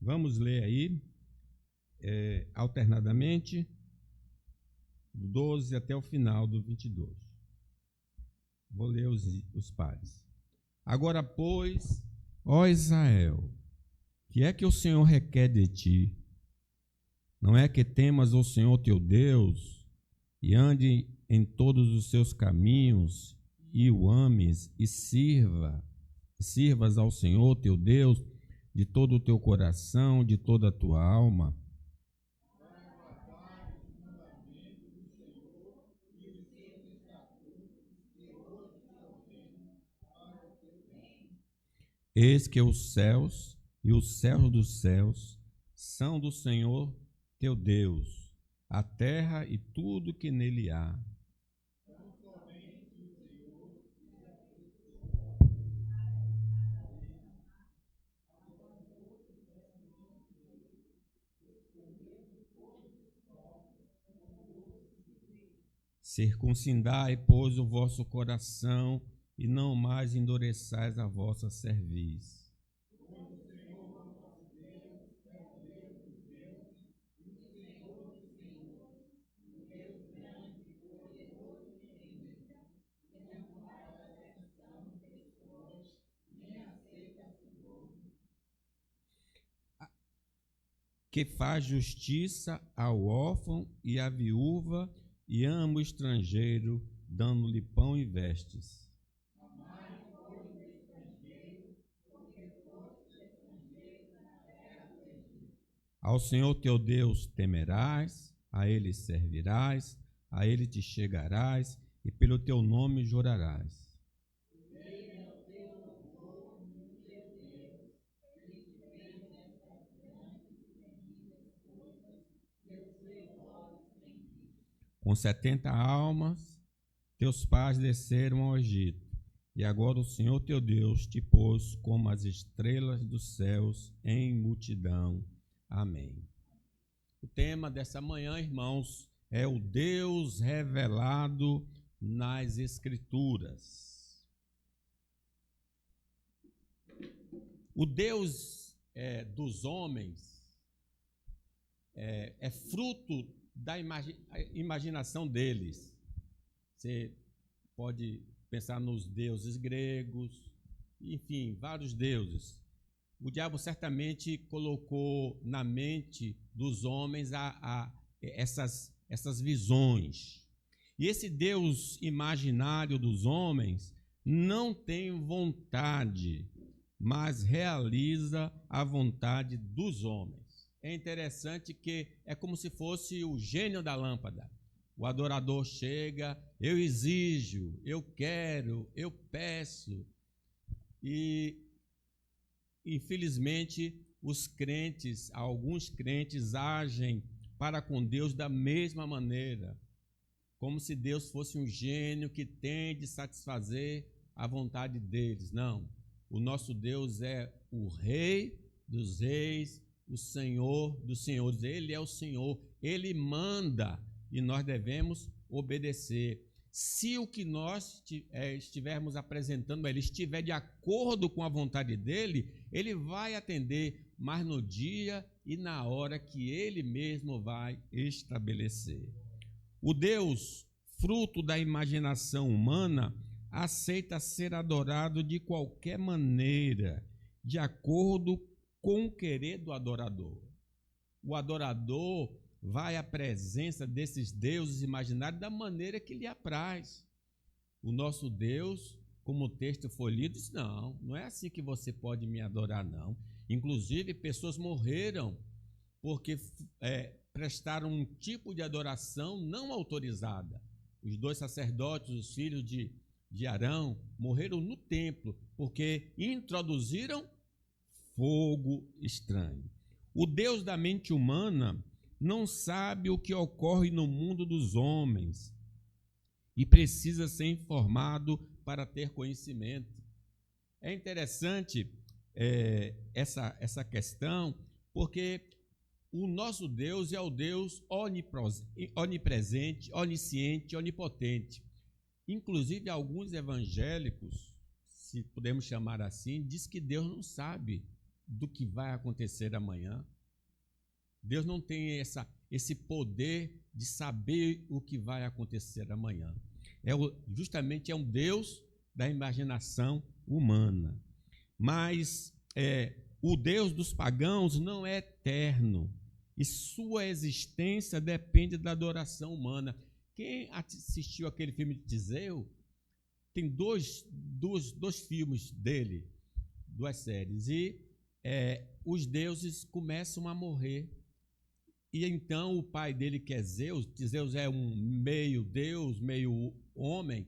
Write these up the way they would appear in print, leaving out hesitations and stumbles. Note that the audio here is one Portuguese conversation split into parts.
Vamos ler aí, alternadamente, do 12 até o final do 22. Vou ler os pares. Agora, pois, ó Israel, que é que o Senhor requer de ti? Não é que temas o Senhor teu Deus e ande em todos os seus caminhos e o ames e sirvas ao Senhor teu Deus de todo o teu coração, de toda a tua alma? Eis que os céus e os céus dos céus são do Senhor teu Deus, a terra e tudo que nele há. Circuncidai, pois, o vosso coração e não mais endureçais a vossa cerviz. Que faz justiça ao órfão e à viúva e ama o estrangeiro, dando-lhe pão e vestes. Ao Senhor teu Deus temerás, a Ele servirás, a Ele te chegarás e pelo teu nome jurarás. Com 70 almas, teus pais desceram ao Egito, e agora o Senhor teu Deus te pôs como as estrelas dos céus em multidão. Amém. O tema dessa manhã, irmãos, é o Deus revelado nas Escrituras. O Deus dos homens é fruto da imaginação deles. Você pode pensar nos deuses gregos, enfim, vários deuses. O diabo certamente colocou na mente dos homens essas visões. E esse Deus imaginário dos homens não tem vontade, mas realiza a vontade dos homens. É interessante que é como se fosse o gênio da lâmpada. O adorador chega, eu exijo, eu quero, eu peço. E, infelizmente, alguns crentes agem para com Deus da mesma maneira, como se Deus fosse um gênio que tem de satisfazer a vontade deles. Não, o nosso Deus é o Rei dos reis, o Senhor dos senhores. Ele é o Senhor, Ele manda e nós devemos obedecer. Se o que nós estivermos apresentando a Ele estiver de acordo com a vontade dEle, Ele vai atender, mas no dia e na hora que Ele mesmo vai estabelecer. O Deus, fruto da imaginação humana, aceita ser adorado de qualquer maneira, de acordo com o querer do adorador. O adorador vai à presença desses deuses imaginários da maneira que lhe apraz. O nosso Deus, como o texto foi lido, diz, não é assim que você pode me adorar, não. Inclusive, pessoas morreram porque prestaram um tipo de adoração não autorizada. Os 2 sacerdotes, os filhos de Arão, morreram no templo porque introduziram fogo estranho. O Deus da mente humana não sabe o que ocorre no mundo dos homens e precisa ser informado para ter conhecimento. É interessante essa questão, porque o nosso Deus é o Deus onipresente, onisciente, onipotente. Inclusive, alguns evangélicos, se podemos chamar assim, diz que Deus não sabe do que vai acontecer amanhã. Deus não tem esse poder de saber o que vai acontecer amanhã. Justamente é um Deus da imaginação humana. Mas o Deus dos pagãos não é eterno e sua existência depende da adoração humana. Quem assistiu aquele filme de Teseu, tem dois filmes dele, 2 séries, e os deuses começam a morrer. E então o pai dele, que é Zeus é um meio deus, meio homem.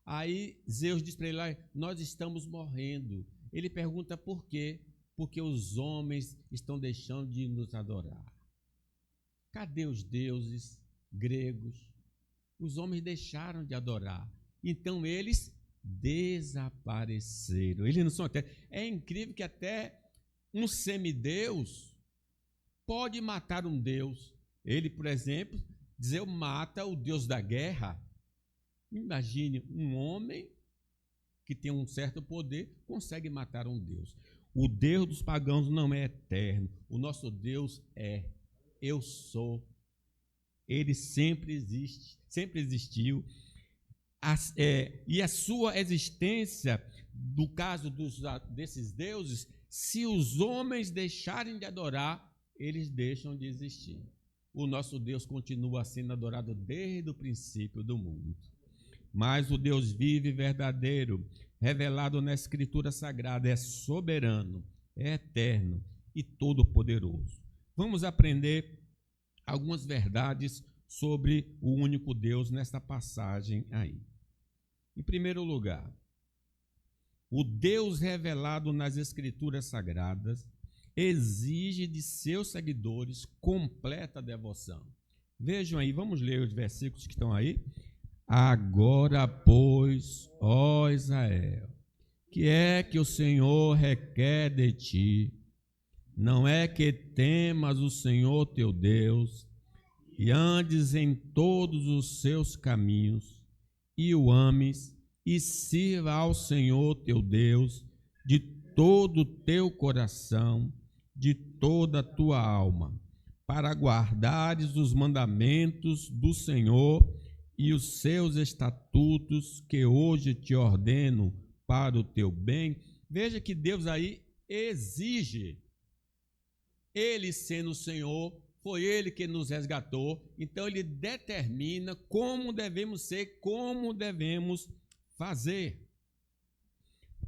Aí Zeus diz para ele: nós estamos morrendo. Ele pergunta por quê? Porque os homens estão deixando de nos adorar. Cadê os deuses gregos? Os homens deixaram de adorar. Então eles desapareceram. Eles não são até. É incrível que até um semideus pode matar um deus. Ele, por exemplo, Zeus mata o deus da guerra. Imagine um homem que tem um certo poder, consegue matar um deus. O Deus dos pagãos não é eterno. O nosso Deus é eu sou. Ele sempre existe, sempre existiu. E a sua existência, no caso desses deuses, se os homens deixarem de adorar, eles deixam de existir. O nosso Deus continua sendo adorado desde o princípio do mundo. Mas o Deus vivo e verdadeiro, revelado na Escritura Sagrada, é soberano, é eterno e todo-poderoso. Vamos aprender algumas verdades sobre o único Deus nesta passagem aí. Em primeiro lugar, o Deus revelado nas Escrituras Sagradas exige de seus seguidores completa devoção. Vejam aí, vamos ler os versículos que estão aí. Agora, pois, ó Israel, que é que o Senhor requer de ti? Não é que temas o Senhor teu Deus e andes em todos os seus caminhos e o ames e sirva ao Senhor teu Deus de todo o teu coração, de toda a tua alma, para guardares os mandamentos do Senhor e os seus estatutos que hoje te ordeno para o teu bem. Veja que Deus aí exige. Ele sendo o Senhor, foi Ele que nos resgatou, então Ele determina como devemos ser, como devemos fazer.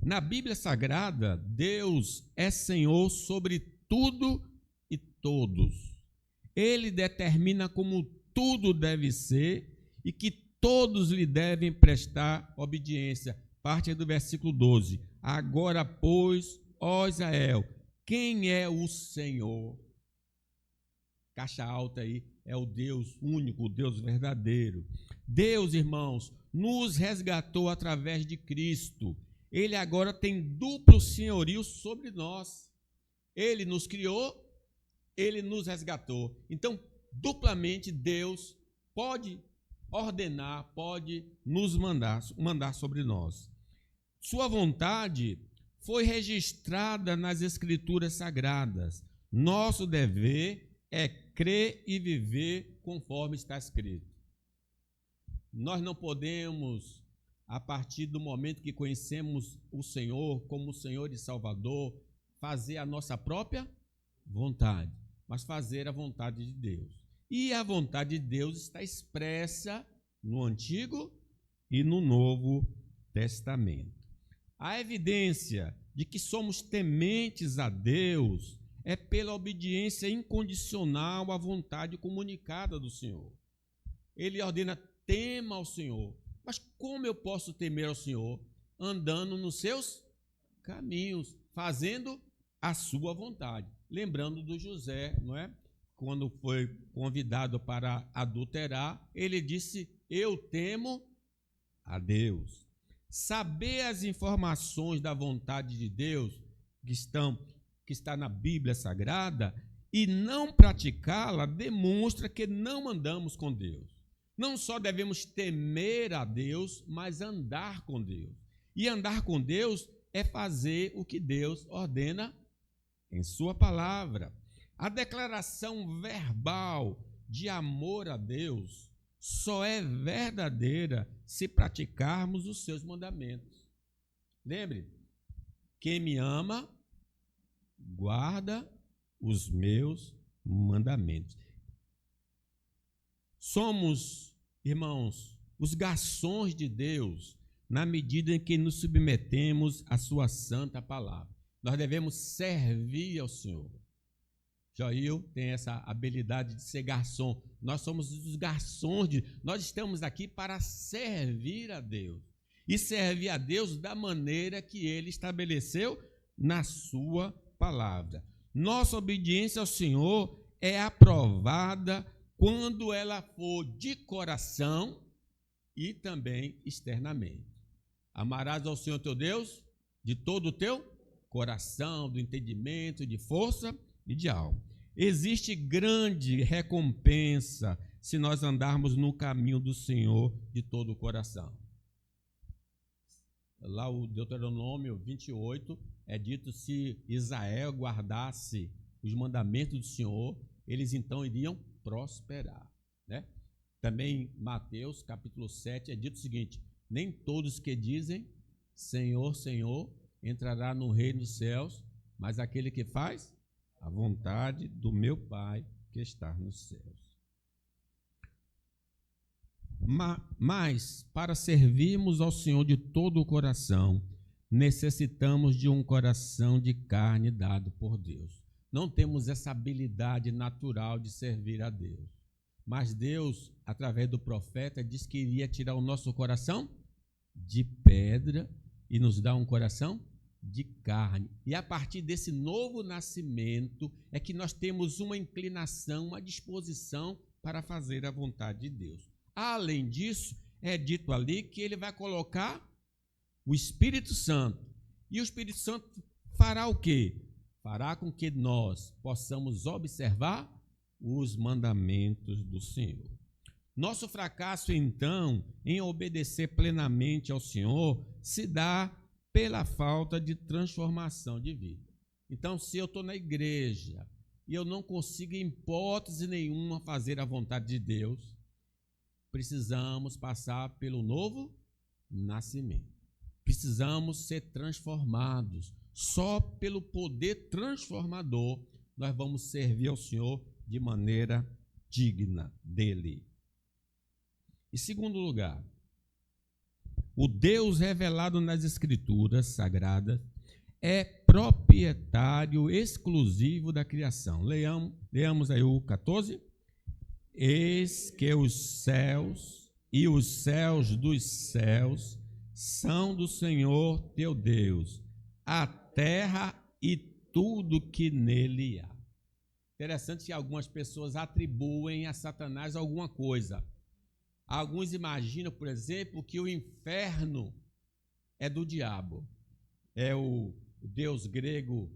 Na Bíblia Sagrada, Deus é Senhor sobre tudo e todos. Ele determina como tudo deve ser e que todos lhe devem prestar obediência. Parte do versículo 12. Agora, pois, ó Israel, quem é o Senhor? Caixa alta aí, é o Deus único, o Deus verdadeiro. Deus, irmãos, nos resgatou através de Cristo. Ele agora tem duplo senhorio sobre nós. Ele nos criou, Ele nos resgatou. Então, duplamente, Deus pode ordenar, pode nos mandar sobre nós. Sua vontade foi registrada nas Escrituras Sagradas. Nosso dever é crer e viver conforme está escrito. Nós não podemos, a partir do momento que conhecemos o Senhor como o Senhor e Salvador, fazer a nossa própria vontade, mas fazer a vontade de Deus. E a vontade de Deus está expressa no Antigo e no Novo Testamento. A evidência de que somos tementes a Deus é pela obediência incondicional à vontade comunicada do Senhor. Ele ordena: tema ao Senhor. Mas como eu posso temer ao Senhor? Andando nos seus caminhos, fazendo a sua vontade. Lembrando do José, não é? Quando foi convidado para adulterar, ele disse: eu temo a Deus. Saber as informações da vontade de Deus que está na Bíblia Sagrada e não praticá-la demonstra que não andamos com Deus. Não só devemos temer a Deus, mas andar com Deus. E andar com Deus é fazer o que Deus ordena em sua palavra. A declaração verbal de amor a Deus só é verdadeira se praticarmos os seus mandamentos. Lembre, quem me ama, guarda os meus mandamentos. Somos, irmãos, os garçons de Deus, na medida em que nos submetemos à sua santa palavra. Nós devemos servir ao Senhor. Joil tem essa habilidade de ser garçom. Nós somos os garçons nós estamos aqui para servir a Deus. E servir a Deus da maneira que Ele estabeleceu na sua palavra. Nossa obediência ao Senhor é aprovada quando ela for de coração e também externamente. Amarás ao Senhor teu Deus de todo o teu coração, do entendimento, de força e de alma. Existe grande recompensa se nós andarmos no caminho do Senhor de todo o coração. Lá o Deuteronômio 28 é dito: se Israel guardasse os mandamentos do Senhor, eles então iriam prosperar, né? Também Mateus capítulo 7 é dito o seguinte: nem todos que dizem Senhor, Senhor entrará no reino dos céus, mas aquele que faz a vontade do meu Pai que está nos céus. Mas, para servirmos ao Senhor de todo o coração, necessitamos de um coração de carne dado por Deus. Não temos essa habilidade natural de servir a Deus. Mas Deus, através do profeta, diz que iria tirar o nosso coração de pedra e nos dar um coração de carne. E a partir desse novo nascimento é que nós temos uma inclinação, uma disposição para fazer a vontade de Deus. Além disso, é dito ali que ele vai colocar o Espírito Santo. E o Espírito Santo fará o quê? Fará com que nós possamos observar os mandamentos do Senhor. Nosso fracasso, então, em obedecer plenamente ao Senhor, se dá pela falta de transformação de vida. Então, se eu estou na igreja e eu não consigo, em hipótese nenhuma, fazer a vontade de Deus, precisamos passar pelo novo nascimento. Precisamos ser transformados. Só pelo poder transformador nós vamos servir ao Senhor de maneira digna dele. Em segundo lugar, o Deus revelado nas Escrituras Sagradas é proprietário exclusivo da criação. Leamos aí o 14. Eis que os céus e os céus dos céus são do Senhor teu Deus, a terra e tudo que nele há. Interessante que algumas pessoas atribuem a Satanás alguma coisa. Alguns imaginam, por exemplo, que o inferno é do diabo. É o deus grego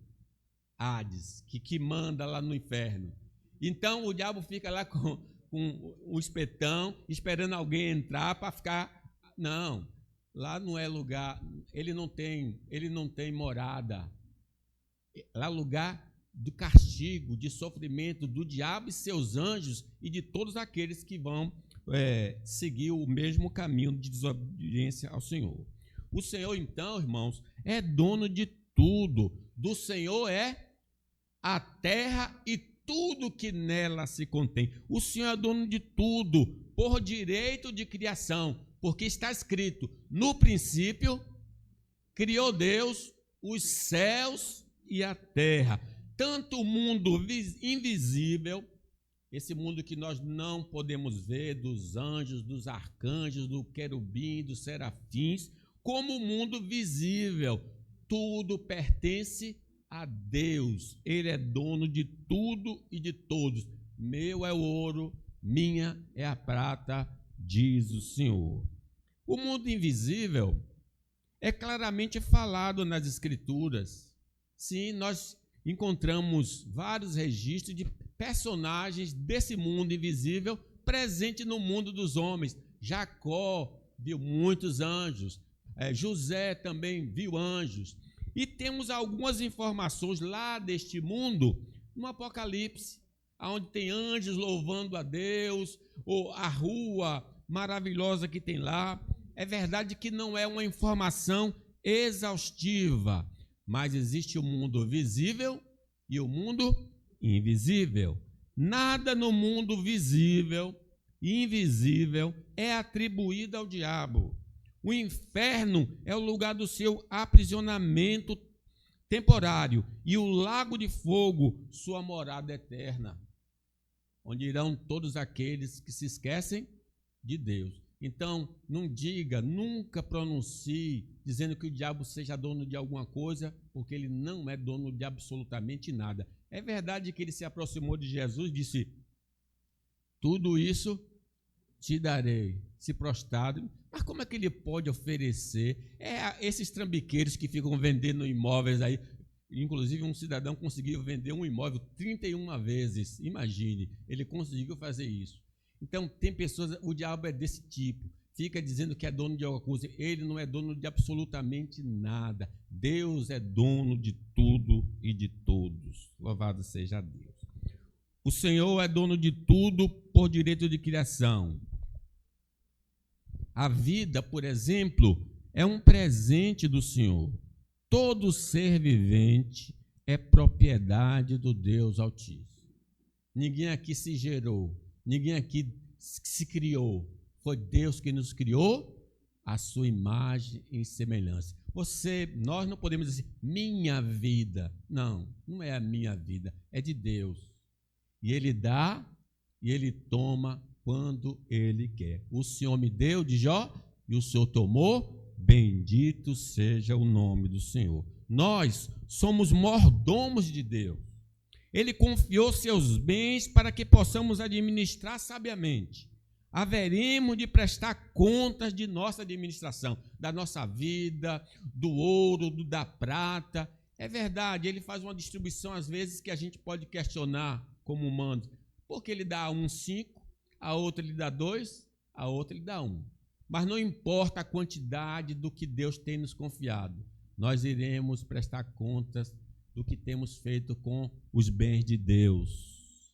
Hades, que manda lá no inferno. Então o diabo fica lá com o espetão, esperando alguém entrar para ficar... Não, lá não é lugar, ele não tem morada. Lá é lugar do castigo, de sofrimento do diabo e seus anjos e de todos aqueles que vão seguir o mesmo caminho de desobediência ao Senhor. O Senhor, então, irmãos, é dono de tudo. Do Senhor é a terra e tudo que nela se contém. O Senhor é dono de tudo, por direito de criação, porque está escrito: no princípio criou Deus os céus e a terra. Tanto o mundo invisível, esse mundo que nós não podemos ver, dos anjos, dos arcanjos, do querubim, dos serafins, como o mundo visível, tudo pertence a Deus. Ele é dono de tudo e de todos. Meu é o ouro, minha é a prata, diz o Senhor. O mundo invisível é claramente falado nas Escrituras. Sim, nós encontramos vários registros de personagens desse mundo invisível presente no mundo dos homens. Jacó viu muitos anjos, José também viu anjos. E temos algumas informações lá deste mundo no Apocalipse, onde tem anjos louvando a Deus, ou a rua maravilhosa que tem lá. É verdade que não é uma informação exaustiva, mas existe o mundo visível e o mundo invisível. Nada no mundo visível e invisível é atribuído ao diabo. O inferno é o lugar do seu aprisionamento temporário e o lago de fogo, sua morada eterna, onde irão todos aqueles que se esquecem de Deus. Então, não diga, nunca pronuncie dizendo que o diabo seja dono de alguma coisa, porque ele não é dono de absolutamente nada. É verdade que ele se aproximou de Jesus e disse: tudo isso te darei, se prostrado. Mas como é que ele pode oferecer? Esses trambiqueiros que ficam vendendo imóveis aí. Inclusive, um cidadão conseguiu vender um imóvel 31 vezes. Imagine, ele conseguiu fazer isso. Então, tem pessoas, o diabo é desse tipo, fica dizendo que é dono de alguma coisa. Ele não é dono de absolutamente nada. Deus é dono de tudo e de todos. Louvado seja Deus. O Senhor é dono de tudo por direito de criação. A vida, por exemplo, é um presente do Senhor. Todo ser vivente é propriedade do Deus Altíssimo. Ninguém aqui se gerou, ninguém aqui se criou. Foi Deus que nos criou à sua imagem e semelhança. Nós não podemos dizer minha vida. Não, não é a minha vida, é de Deus. E Ele dá e Ele toma quando Ele quer. O Senhor me deu de Jó e o Senhor tomou. Bendito seja o nome do Senhor. Nós somos mordomos de Deus. Ele confiou seus bens para que possamos administrar sabiamente. Haveremos de prestar contas de nossa administração, da nossa vida, do ouro, da prata. É verdade, ele faz uma distribuição às vezes que a gente pode questionar como humano. Porque ele dá a um 5, a outra ele dá 2, a outra ele dá 1. Mas não importa a quantidade do que Deus tem nos confiado, nós iremos prestar contas do que temos feito com os bens de Deus.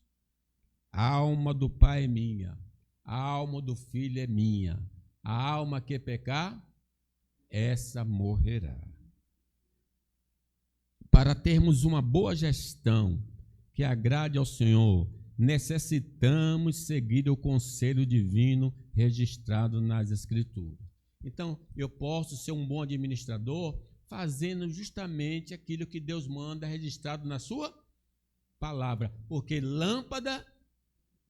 A alma do Pai é minha, a alma do Filho é minha. A alma que pecar, essa morrerá. Para termos uma boa gestão que agrade ao Senhor, necessitamos seguir o conselho divino registrado nas Escrituras. Então, eu posso ser um bom administrador fazendo justamente aquilo que Deus manda registrado na sua palavra, porque lâmpada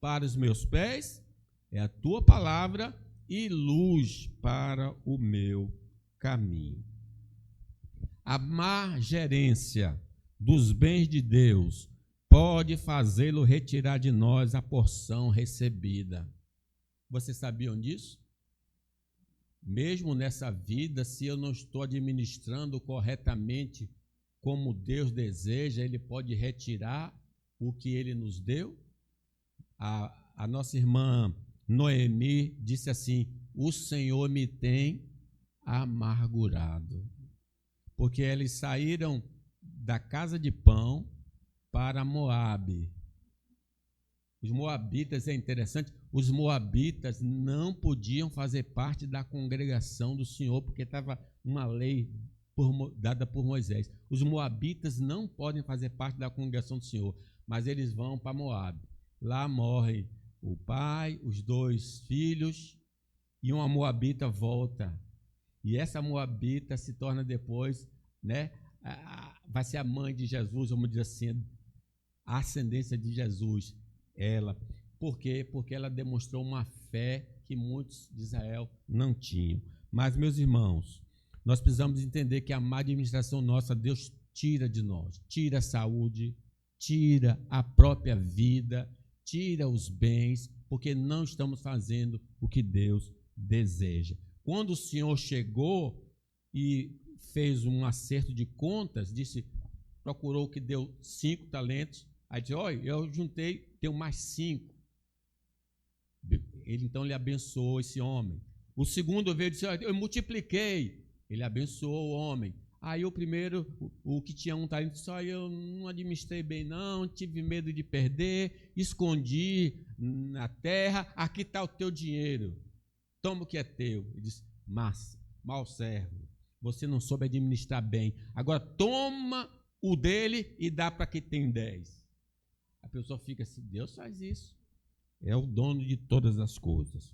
para os meus pés é a tua palavra e luz para o meu caminho. A má gerência dos bens de Deus pode fazê-lo retirar de nós a porção recebida. Vocês sabiam disso? Mesmo nessa vida, se eu não estou administrando corretamente como Deus deseja, Ele pode retirar o que Ele nos deu. A nossa irmã Noemi disse assim: o Senhor me tem amargurado. Porque eles saíram da casa de pão para Moabe. Os moabitas, é interessante, os moabitas não podiam fazer parte da congregação do Senhor, porque estava uma lei dada por Moisés. Os moabitas não podem fazer parte da congregação do Senhor, mas eles vão para Moabe. Lá morre o pai, os 2 filhos, e uma moabita volta. E essa moabita se torna depois, vai ser a mãe de Jesus, vamos dizer assim, a ascendência de Jesus. Por quê? Porque ela demonstrou uma fé que muitos de Israel não tinham. Mas, meus irmãos, nós precisamos entender que a má administração nossa, Deus tira de nós. Tira a saúde, tira a própria vida, tira os bens, porque não estamos fazendo o que Deus deseja. Quando o Senhor chegou e fez um acerto de contas, procurou o que deu 5 talentos, aí disse: olha, eu juntei, tenho mais 5. Ele então lhe abençoou esse homem. O segundo veio e disse: olha, eu multipliquei. Ele abençoou o homem. Aí o primeiro, o que tinha um talento, só eu não administrei bem não, tive medo de perder, escondi na terra, aqui está o teu dinheiro, toma o que é teu. Ele disse, mas, mau servo, você não soube administrar bem, agora toma o dele e dá para quem tem 10. A pessoa fica assim, Deus faz isso, é o dono de todas as coisas.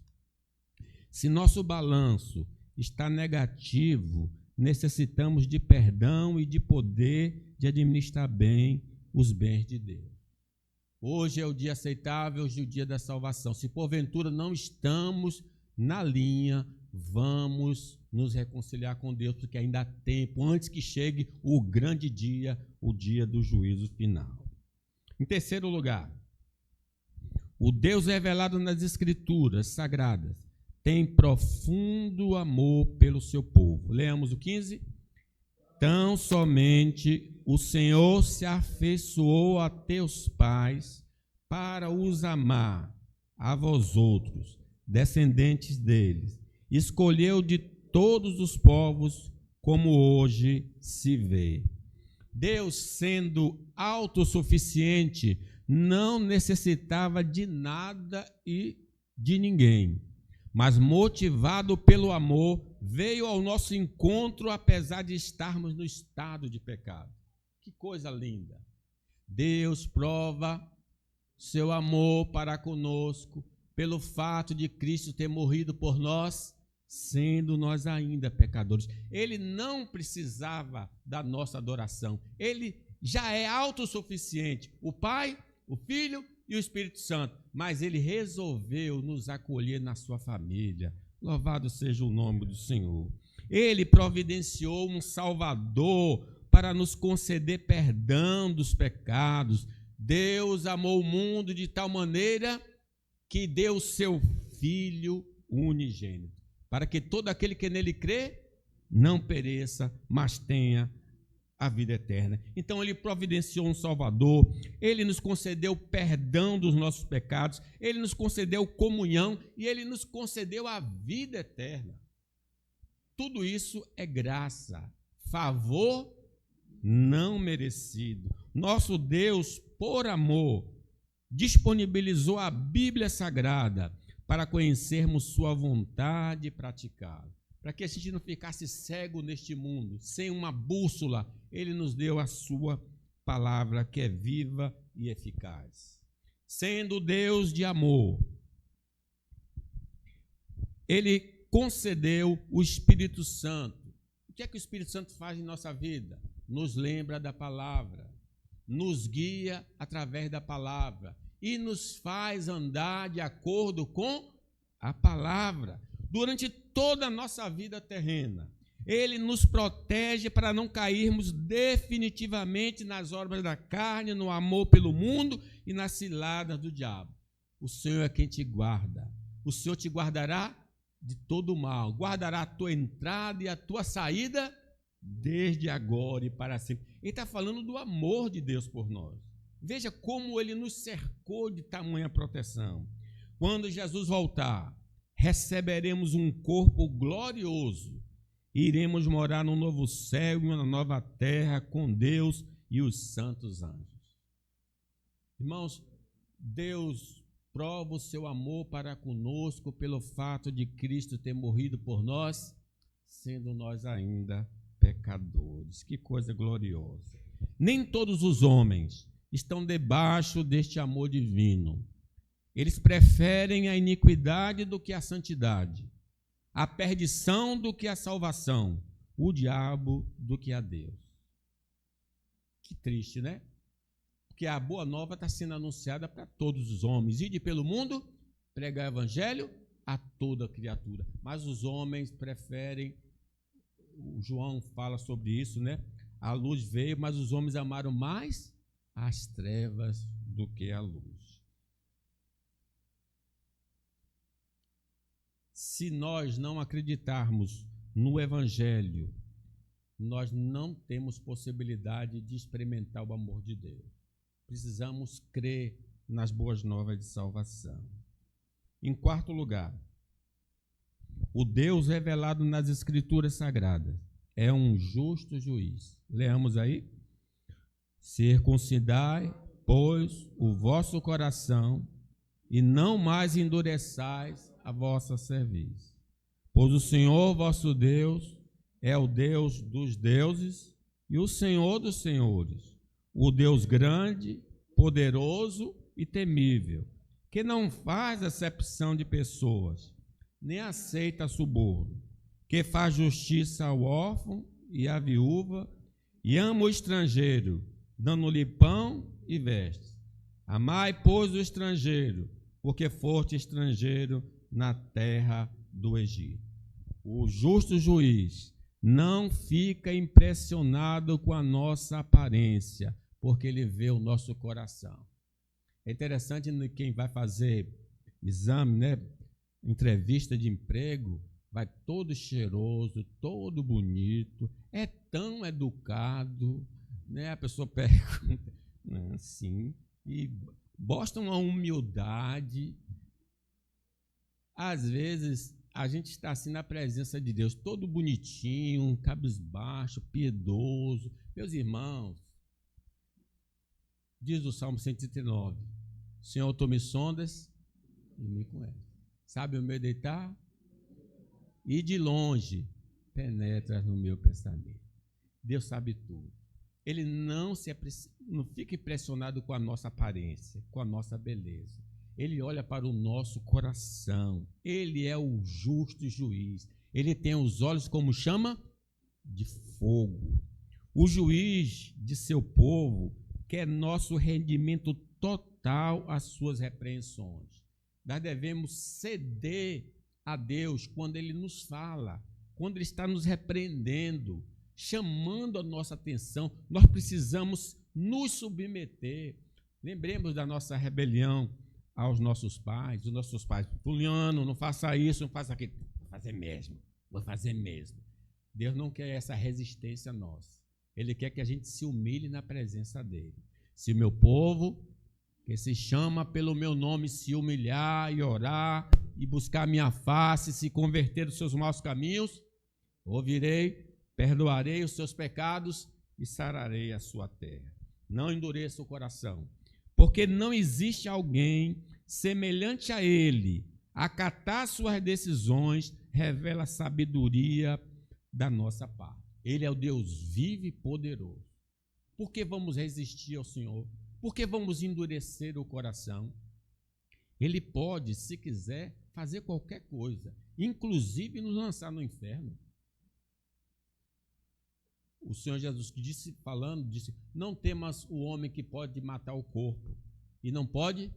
Se nosso balanço está negativo, necessitamos de perdão e de poder de administrar bem os bens de Deus. Hoje é o dia aceitável, hoje é o dia da salvação. Se porventura não estamos na linha, vamos nos reconciliar com Deus, porque ainda há tempo, antes que chegue o grande dia, o dia do juízo final. Em terceiro lugar, o Deus revelado nas Escrituras Sagradas tem profundo amor pelo seu povo. Leamos o 15. Tão somente o Senhor se afeiçoou a teus pais para os amar, a vós outros, descendentes deles. Escolheu de todos os povos, como hoje se vê. Deus, sendo autossuficiente, não necessitava de nada e de ninguém, mas motivado pelo amor, veio ao nosso encontro apesar de estarmos no estado de pecado. Que coisa linda! Deus prova seu amor para conosco pelo fato de Cristo ter morrido por nós, sendo nós ainda pecadores. Ele não precisava da nossa adoração. Ele já é autossuficiente. O Pai, o Filho e o Espírito Santo, mas ele resolveu nos acolher na sua família. Louvado seja o nome do Senhor. Ele providenciou um Salvador para nos conceder perdão dos pecados. Deus amou o mundo de tal maneira que deu o seu Filho unigênito, para que todo aquele que nele crê não pereça, mas tenha a vida eterna. Então ele providenciou um Salvador, ele nos concedeu perdão dos nossos pecados, ele nos concedeu comunhão e ele nos concedeu a vida eterna. Tudo isso é graça, favor não merecido. Nosso Deus, por amor, disponibilizou a Bíblia Sagrada para conhecermos sua vontade e praticá-la. Para que a gente não ficasse cego neste mundo, sem uma bússola, ele nos deu a sua palavra que é viva e eficaz. Sendo Deus de amor, ele concedeu o Espírito Santo. O que é que o Espírito Santo faz em nossa vida? Nos lembra da palavra, nos guia através da palavra e nos faz andar de acordo com a palavra. Durante toda a nossa vida terrena, ele nos protege para não cairmos definitivamente nas obras da carne, no amor pelo mundo e nas ciladas do diabo. O Senhor é quem te guarda. O Senhor te guardará de todo o mal, guardará a tua entrada e a tua saída desde agora e para sempre. Ele está falando do amor de Deus por nós. Veja como ele nos cercou de tamanha proteção. Quando Jesus voltar, receberemos um corpo glorioso e iremos morar num novo céu e uma nova terra com Deus e os santos anjos. Irmãos, Deus prova o seu amor para conosco pelo fato de Cristo ter morrido por nós, sendo nós ainda pecadores. Que coisa gloriosa. Nem todos os homens estão debaixo deste amor divino. Eles preferem a iniquidade do que a santidade, a perdição do que a salvação, o diabo do que a Deus. Que triste, né? Porque a boa nova está sendo anunciada para todos os homens. Ide pelo mundo, pregar o evangelho a toda criatura. Mas os homens preferem, o João fala sobre isso, né? A luz veio, mas os homens amaram mais as trevas do que a luz. Se nós não acreditarmos no Evangelho, nós não temos possibilidade de experimentar o amor de Deus. Precisamos crer nas boas novas de salvação. Em quarto lugar, o Deus revelado nas Escrituras Sagradas é um justo juiz. Leamos aí. Circuncidai, pois, o vosso coração e não mais endureçais a vossa cerviz. Pois o Senhor vosso Deus é o Deus dos deuses e o Senhor dos senhores, o Deus grande, poderoso e temível, que não faz acepção de pessoas, nem aceita suborno, que faz justiça ao órfão e à viúva, e ama o estrangeiro, dando-lhe pão e vestes. Amai, pois, o estrangeiro, porque foste estrangeiro na terra do Egito. O justo juiz não fica impressionado com a nossa aparência, porque ele vê o nosso coração. É interessante quem vai fazer exame, né? Entrevista de emprego, vai todo cheiroso, todo bonito, é tão educado, né? A pessoa pergunta assim, e mostra uma humildade. Às vezes, a gente está assim na presença de Deus, todo bonitinho, cabisbaixo, piedoso. Meus irmãos, diz o Salmo 139, Senhor, tu me sondas e me conheces. Sabe o meu deitar? E de longe penetras no meu pensamento. Deus sabe tudo. Ele não fica impressionado com a nossa aparência, com a nossa beleza. Ele olha para o nosso coração. Ele é o justo juiz. Ele tem os olhos como chama de fogo. O juiz de seu povo quer nosso rendimento total às suas repreensões. Nós devemos ceder a Deus quando Ele nos fala, quando Ele está nos repreendendo, chamando a nossa atenção. Nós precisamos nos submeter. Lembremos da nossa rebelião aos nossos pais, os nossos pais, Fulano, não faça isso, não faça aquilo. Vou fazer mesmo. Deus não quer essa resistência nossa. Ele quer que a gente se humilhe na presença dele. Se o meu povo, que se chama pelo meu nome, se humilhar e orar e buscar a minha face, se converter dos seus maus caminhos, ouvirei, perdoarei os seus pecados e sararei a sua terra. Não endureça o coração, porque não existe alguém semelhante a ele. Acatar suas decisões revela a sabedoria da nossa parte. Ele é o Deus vivo e poderoso. Por que vamos resistir ao Senhor? Por que vamos endurecer o coração? Ele pode, se quiser, fazer qualquer coisa, inclusive nos lançar no inferno. O Senhor Jesus disse, não temas o homem que pode matar o corpo e não pode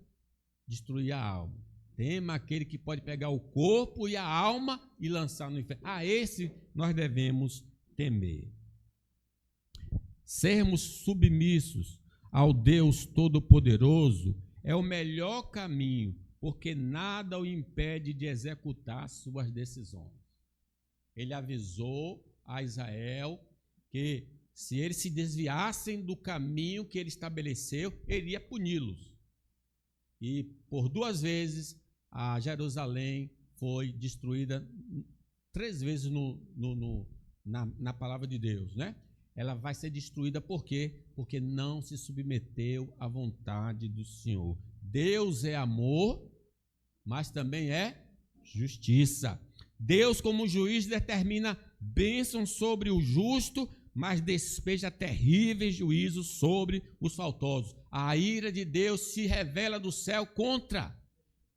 destruir a alma. Tema aquele que pode pegar o corpo e a alma e lançar no inferno. A esse nós devemos temer. Sermos submissos ao Deus Todo-Poderoso é o melhor caminho, porque nada o impede de executar suas decisões. Ele avisou a Israel que se eles se desviassem do caminho que ele estabeleceu, ele ia puni-los. E por 2 vezes a Jerusalém foi destruída 3 vezes na palavra de Deus, né? Ela vai ser destruída por quê? Porque não se submeteu à vontade do Senhor. Deus é amor, mas também é justiça. Deus, como juiz, determina bênção sobre o justo, mas despeja terríveis juízos sobre os faltosos. A ira de Deus se revela do céu contra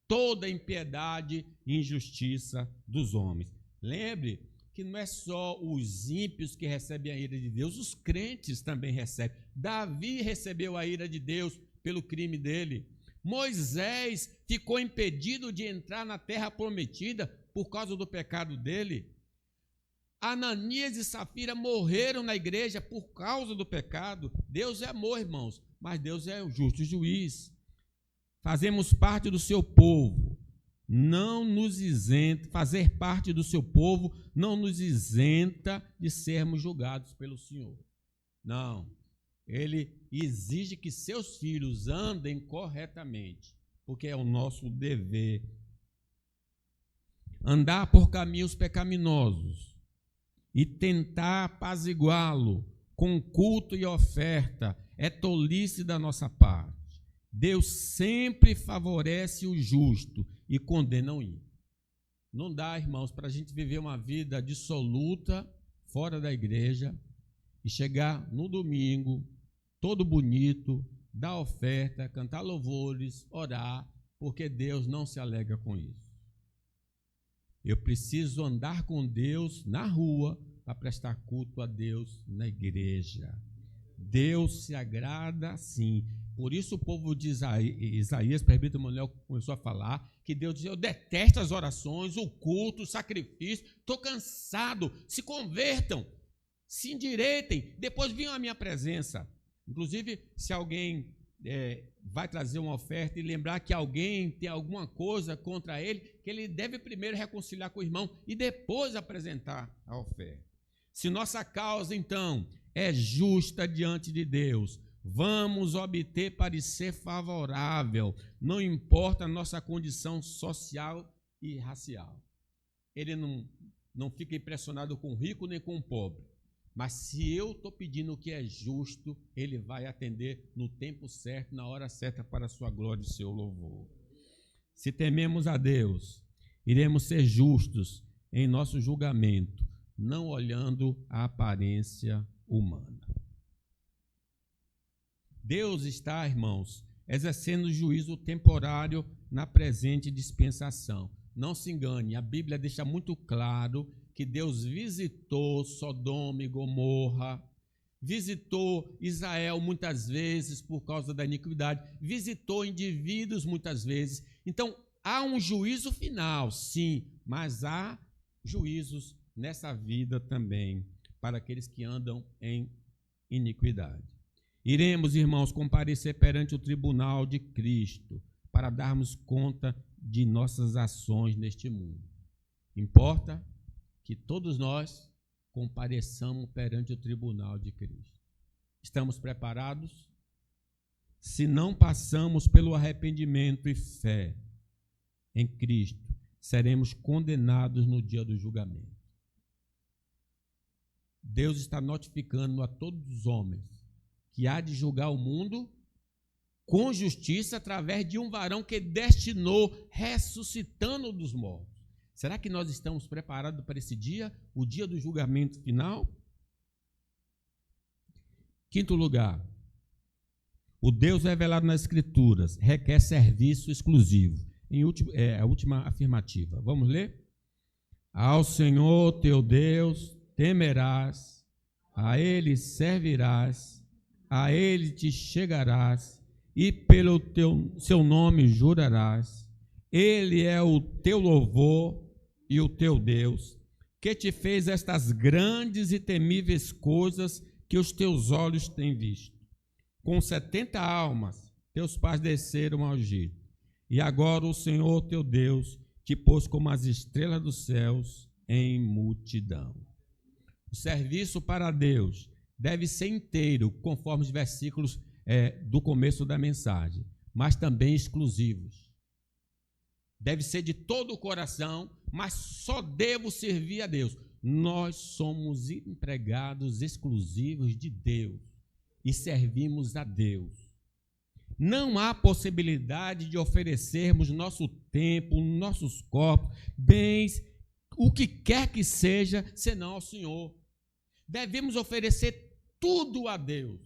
toda impiedade e injustiça dos homens. Lembre que não é só os ímpios que recebem a ira de Deus, os crentes também recebem. Davi recebeu a ira de Deus pelo crime dele. Moisés ficou impedido de entrar na terra prometida por causa do pecado dele. Ananias e Safira morreram na igreja por causa do pecado. Deus é amor, irmãos, mas Deus é o justo juiz. Fazemos parte do seu povo. Não nos isenta, fazer parte do seu povo não nos isenta de sermos julgados pelo Senhor. Não, ele exige que seus filhos andem corretamente, porque é o nosso dever. Andar por caminhos pecaminosos e tentar apaziguá-lo com culto e oferta é tolice da nossa parte. Deus sempre favorece o justo e condena o ímpio. Não dá, irmãos, para a gente viver uma vida dissoluta fora da igreja e chegar no domingo, todo bonito, dar oferta, cantar louvores, orar, porque Deus não se alegra com isso. Eu preciso andar com Deus na rua para prestar culto a Deus na igreja. Deus se agrada assim. Por isso o povo de Isaías, presbítero Manuel, começou a falar que Deus diz: eu detesto as orações, o culto, o sacrifício, estou cansado, se convertam, se endireitem, depois venham à minha presença. Inclusive, se alguém vai trazer uma oferta e lembrar que alguém tem alguma coisa contra ele, que ele deve primeiro reconciliar com o irmão e depois apresentar a oferta. Se nossa causa, então, é justa diante de Deus, vamos obter parecer favorável, não importa a nossa condição social e racial. Ele não fica impressionado com o rico nem com o pobre. Mas se eu estou pedindo o que é justo, ele vai atender no tempo certo, na hora certa, para a sua glória e seu louvor. Se tememos a Deus, iremos ser justos em nosso julgamento, não olhando a aparência humana. Deus está, irmãos, exercendo juízo temporário na presente dispensação. Não se engane, a Bíblia deixa muito claro que Deus visitou Sodoma e Gomorra, visitou Israel muitas vezes por causa da iniquidade, visitou indivíduos muitas vezes. Então, há um juízo final, sim, mas há juízos nessa vida também para aqueles que andam em iniquidade. Iremos, irmãos, comparecer perante o tribunal de Cristo para darmos conta de nossas ações neste mundo. Importa que todos nós compareçamos perante o tribunal de Cristo. Estamos preparados? Se não passamos pelo arrependimento e fé em Cristo, seremos condenados no dia do julgamento. Deus está notificando a todos os homens que há de julgar o mundo com justiça através de um varão que destinou, ressuscitando dos mortos. Será que nós estamos preparados para esse dia, o dia do julgamento final? Quinto lugar, o Deus revelado nas Escrituras requer serviço exclusivo. A última afirmativa. Vamos ler? Ao Senhor teu Deus temerás, a Ele servirás, a Ele te chegarás e pelo seu nome jurarás. Ele é o teu louvor e o teu Deus, que te fez estas grandes e temíveis coisas que os teus olhos têm visto. Com 70 almas, teus pais desceram ao Egito. E agora o Senhor teu Deus te pôs como as estrelas dos céus em multidão. O serviço para Deus deve ser inteiro, conforme os versículos do começo da mensagem, mas também exclusivos. Deve ser de todo o coração, mas só devo servir a Deus. Nós somos empregados exclusivos de Deus e servimos a Deus. Não há possibilidade de oferecermos nosso tempo, nossos corpos, bens, o que quer que seja, senão ao Senhor. Devemos oferecer tudo a Deus.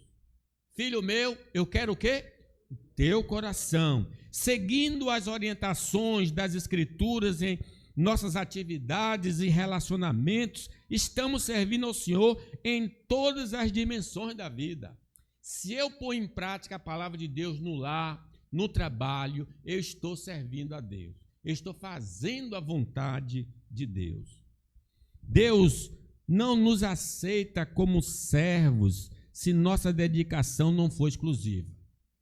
Filho meu, eu quero o quê? O teu coração. Seguindo as orientações das Escrituras em nossas atividades e relacionamentos, estamos servindo ao Senhor em todas as dimensões da vida. Se eu pôr em prática a palavra de Deus no lar, no trabalho, eu estou servindo a Deus. Eu estou fazendo a vontade de Deus. Deus não nos aceita como servos se nossa dedicação não for exclusiva.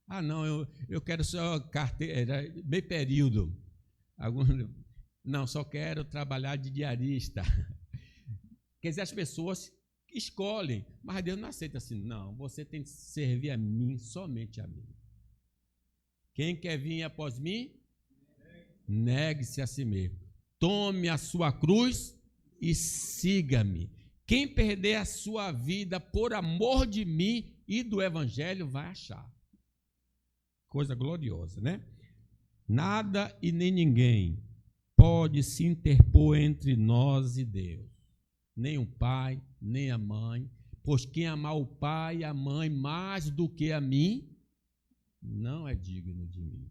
Ah, não, eu quero só carteira, meio período. Não, só quero trabalhar de diarista. Quer dizer, as pessoas escolhem, mas Deus não aceita assim. Não, você tem que servir a mim, somente a mim. Quem quer vir após mim, negue-se a si mesmo. Tome a sua cruz e siga-me. Quem perder a sua vida por amor de mim e do evangelho vai achar. Coisa gloriosa, né? Nada e nem ninguém pode se interpor entre nós e Deus. Nem o pai, nem a mãe. Pois quem amar o pai e a mãe mais do que a mim, não é digno de mim.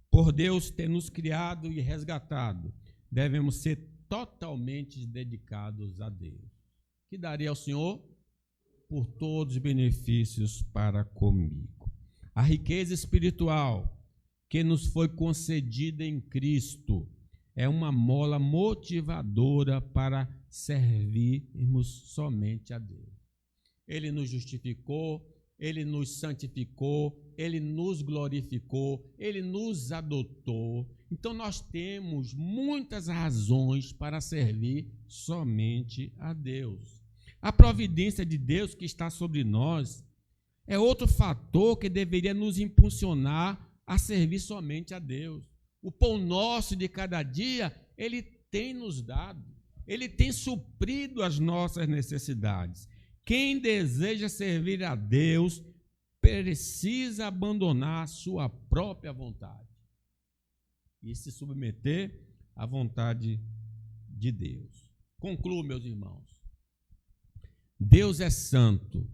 Por Deus ter nos criado e resgatado, devemos ser totalmente dedicados a Deus. Que daria ao Senhor por todos os benefícios para comigo. A riqueza espiritual que nos foi concedida em Cristo é uma mola motivadora para servirmos somente a Deus. Ele nos justificou, Ele nos santificou, Ele nos glorificou, Ele nos adotou. Então nós temos muitas razões para servir somente a Deus. A providência de Deus que está sobre nós é outro fator que deveria nos impulsionar a servir somente a Deus. O pão nosso de cada dia, Ele tem nos dado, Ele tem suprido as nossas necessidades. Quem deseja servir a Deus precisa abandonar a sua própria vontade e se submeter à vontade de Deus. Concluo, meus irmãos. Deus é santo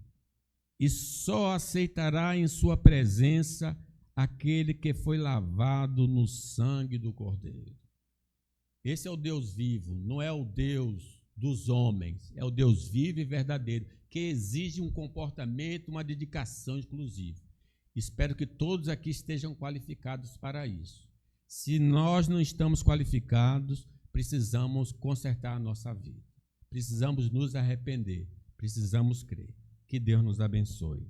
e só aceitará em sua presença aquele que foi lavado no sangue do Cordeiro. Esse é o Deus vivo, não é o Deus dos homens, é o Deus vivo e verdadeiro, que exige um comportamento, uma dedicação exclusiva. Espero que todos aqui estejam qualificados para isso. Se nós não estamos qualificados, precisamos consertar a nossa vida. Precisamos nos arrepender, precisamos crer. Que Deus nos abençoe.